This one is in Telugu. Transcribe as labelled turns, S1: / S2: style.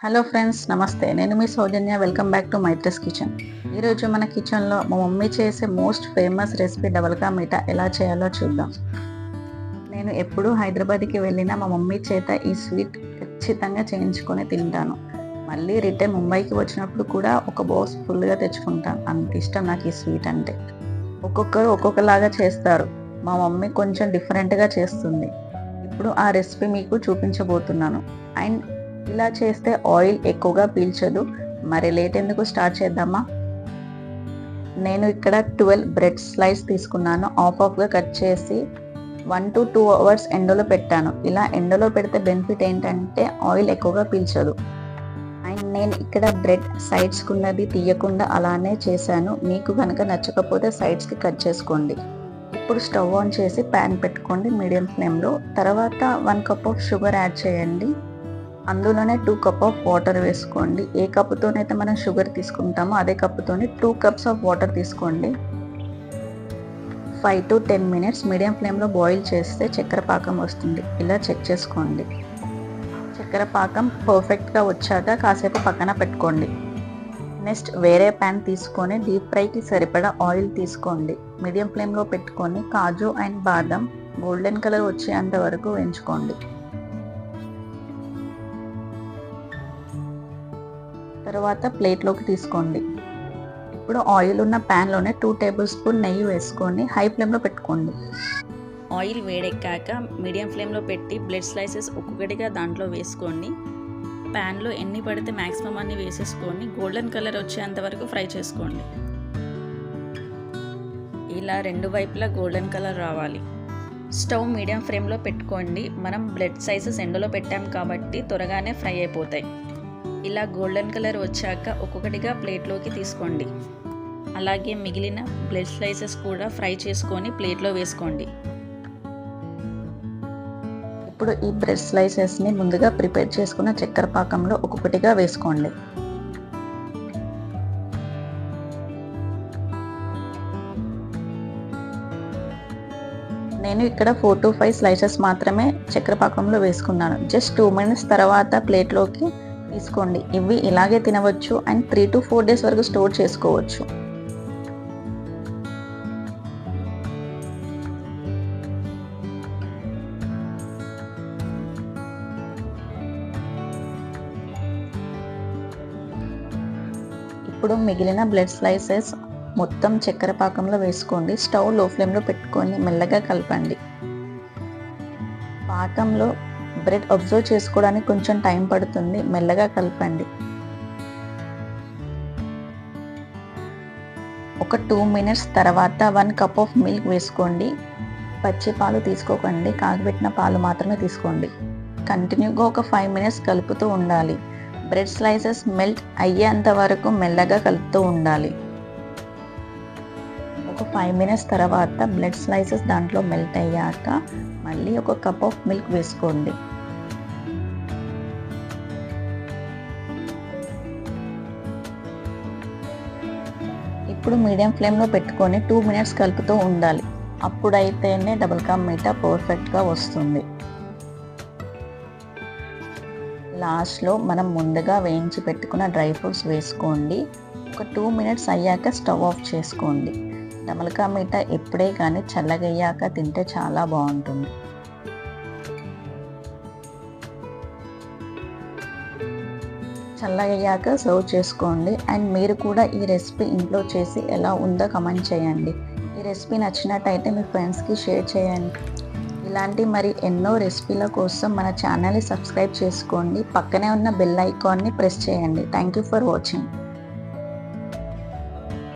S1: హలో ఫ్రెండ్స్, నమస్తే. నేను మీ Soujanya. Welcome back to Maitra's kitchen. ఈరోజు మన కిచెన్లో మా మమ్మీ చేసే most famous recipe double ka meetha ఎలా చేయాలో చూద్దాం. నేను ఎప్పుడు హైదరాబాద్కి వెళ్ళినా మా మమ్మీ చేత ఈ స్వీట్ ఖచ్చితంగా చేయించుకొని తింటాను. మళ్ళీ రిటర్న్ ముంబైకి వచ్చినప్పుడు కూడా ఒక బాక్స్ ఫుల్గా తెచ్చుకుంటాను. అంత ఇష్టం నాకు ఈ స్వీట్ అంటే. ఒక్కొక్కరు ఒక్కొక్కలాగా చేస్తారు. మా మమ్మీ కొంచెం డిఫరెంట్గా చేస్తుంది. ఇప్పుడు ఆ రెసిపీ మీకు చూపించబోతున్నాను. అండ్ ఇలా చేస్తే ఆయిల్ ఎక్కువగా పీల్చదు. మరి లేట్ ఎందుకు, స్టార్ట్ చేద్దామా? నేను ఇక్కడ 12 బ్రెడ్ స్లైస్ తీసుకున్నాను. హాఫ్గా కట్ చేసి 1 to 2 hours ఎండలో పెట్టాను. ఇలా ఎండలో పెడితే బెనిఫిట్ ఏంటంటే ఆయిల్ ఎక్కువగా పీల్చదు. అండ్ నేను ఇక్కడ బ్రెడ్ సైడ్స్కి ఉన్నది తీయకుండా అలానే చేశాను. మీకు కనుక నచ్చకపోతే సైడ్స్కి కట్ చేసుకోండి. ఇప్పుడు స్టవ్ ఆన్ చేసి ప్యాన్ పెట్టుకోండి మీడియం ఫ్లేమ్లో. తర్వాత 1 cup ఆఫ్ షుగర్ యాడ్ చేయండి. అందులోనే 2 cups ఆఫ్ వాటర్ వేసుకోండి. ఏ కప్పుతోనైతే మనం షుగర్ తీసుకుంటామో అదే కప్పుతోని 2 cups ఆఫ్ వాటర్ తీసుకోండి. 5 to 10 minutes మీడియం ఫ్లేమ్లో బాయిల్ చేస్తే చక్కెర పాకం వస్తుంది. ఇలా చెక్ చేసుకోండి. చక్కెర పాకం పర్ఫెక్ట్గా వచ్చాక కాసేపు పక్కన పెట్టుకోండి. నెక్స్ట్ వేరే ప్యాన్ తీసుకొని డీప్ ఫ్రైకి సరిపడా ఆయిల్ తీసుకోండి. మీడియం ఫ్లేమ్లో పెట్టుకొని కాజు అండ్ బాదం గోల్డెన్ కలర్ వచ్చేంత వరకు వేయించుకోండి. తర్వాత ప్లేట్లోకి తీసుకోండి. ఇప్పుడు ఆయిల్ ఉన్న ప్యాన్లోనే 2 tablespoon నెయ్యి వేసుకొని హై ఫ్లేమ్లో పెట్టుకోండి.
S2: ఆయిల్ వేడెక్కాక మీడియం ఫ్లేమ్లో పెట్టి బ్రెడ్ స్లైసెస్ ఒక్కొక్కటిగా దాంట్లో వేసుకోండి. ప్యాన్లో ఎన్ని పడితే మ్యాక్సిమం అన్ని వేసేసుకొని గోల్డెన్ కలర్ వచ్చేంత వరకు ఫ్రై చేసుకోండి. ఇలా రెండు వైపులా గోల్డెన్ కలర్ రావాలి. స్టవ్ మీడియం ఫ్లేమ్లో పెట్టుకోండి. మనం బ్రెడ్ స్లైసెస్ ఎండలో పెట్టాం కాబట్టి త్వరగానే ఫ్రై అయిపోతాయి. ఇలా గోల్డెన్ కలర్ వచ్చాక ఒక్కొక్కటిగా ప్లేట్లోకి తీసుకోండి. అలాగే మిగిలిన బ్రెడ్ స్లైసెస్ కూడా ఫ్రై చేసుకొని ప్లేట్లో వేసుకోండి.
S1: ఇప్పుడు ఈ బ్రెడ్ స్లైసెస్ని ముందుగా ప్రిపేర్ చేసుకున్న చక్కెర పాకంలో ఒక్కొక్కటిగా వేసుకోండి. నేను ఇక్కడ 4 to 5 స్లైసెస్ మాత్రమే చక్కెర పాకంలో వేసుకున్నాను. జస్ట్ 2 minutes తర్వాత ప్లేట్లోకి తీసుకోండి. ఇవి ఇలాగే తినవచ్చు అండ్ 3 to 4 days వరకు స్టోర్ చేసుకోవచ్చు. ఇప్పుడు మిగిలిన బ్రెడ్ స్లైసెస్ మొత్తం చక్కెర పాకంలో వేసుకోండి. స్టవ్ లో ఫ్లేమ్లో పెట్టుకొని మెల్లగా కలపండి. పాకంలో బ్రెడ్ అబ్జర్వ్ చేసుకోవడానికి కొంచెం టైం పడుతుంది. మెల్లగా కలపండి. ఒక 2 minutes తర్వాత 1 cup ఆఫ్ మిల్క్ వేసుకోండి. పచ్చి పాలు తీసుకోకండి, కాగబెట్టిన పాలు మాత్రమే తీసుకోండి. కంటిన్యూగా ఒక 5 minutes కలుపుతూ ఉండాలి. బ్రెడ్ స్లైసెస్ మెల్ట్ అయ్యేంత వరకు మెల్లగా కలుపుతూ ఉండాలి. ఒక 5 minutes తర్వాత బ్రెడ్ స్లైసెస్ దాంట్లో మెల్ట్ అయ్యాక మళ్ళీ ఒక కప్ ఆఫ్ మిల్క్ వేసుకోండి. ఇప్పుడు మీడియం ఫ్లేమ్లో పెట్టుకొని 2 minutes కలుపుతూ ఉండాలి. అప్పుడైతేనే డబుల్ కా మీఠా పర్ఫెక్ట్గా వస్తుంది. లాస్ట్లో మనం ముందుగా వేయించి పెట్టుకున్న డ్రై ఫ్రూట్స్ వేసుకోండి. ఒక 2 minutes అయ్యాక స్టవ్ ఆఫ్ చేసుకోండి. డబుల్ కా మీఠా ఎప్పుడే కానీ చల్లగయ్యాక తింటే చాలా బాగుంటుంది. చల్లగయ్యాక సర్వ్ చేసుకోండి. అండ్ మీరు కూడా ఈ రెసిపీ ఇంట్లో చేసి ఎలా ఉందో కమెంట్ చేయండి. ఈ రెసిపీ నచ్చినట్టయితే మీ ఫ్రెండ్స్కి షేర్ చేయండి. ఇలాంటి మరి ఎన్నో రెసిపీల కోసం మన ఛానల్ని సబ్స్క్రైబ్ చేసుకోండి. పక్కనే ఉన్న బెల్ ఐకాన్ని ప్రెస్ చేయండి. Thank you for watching.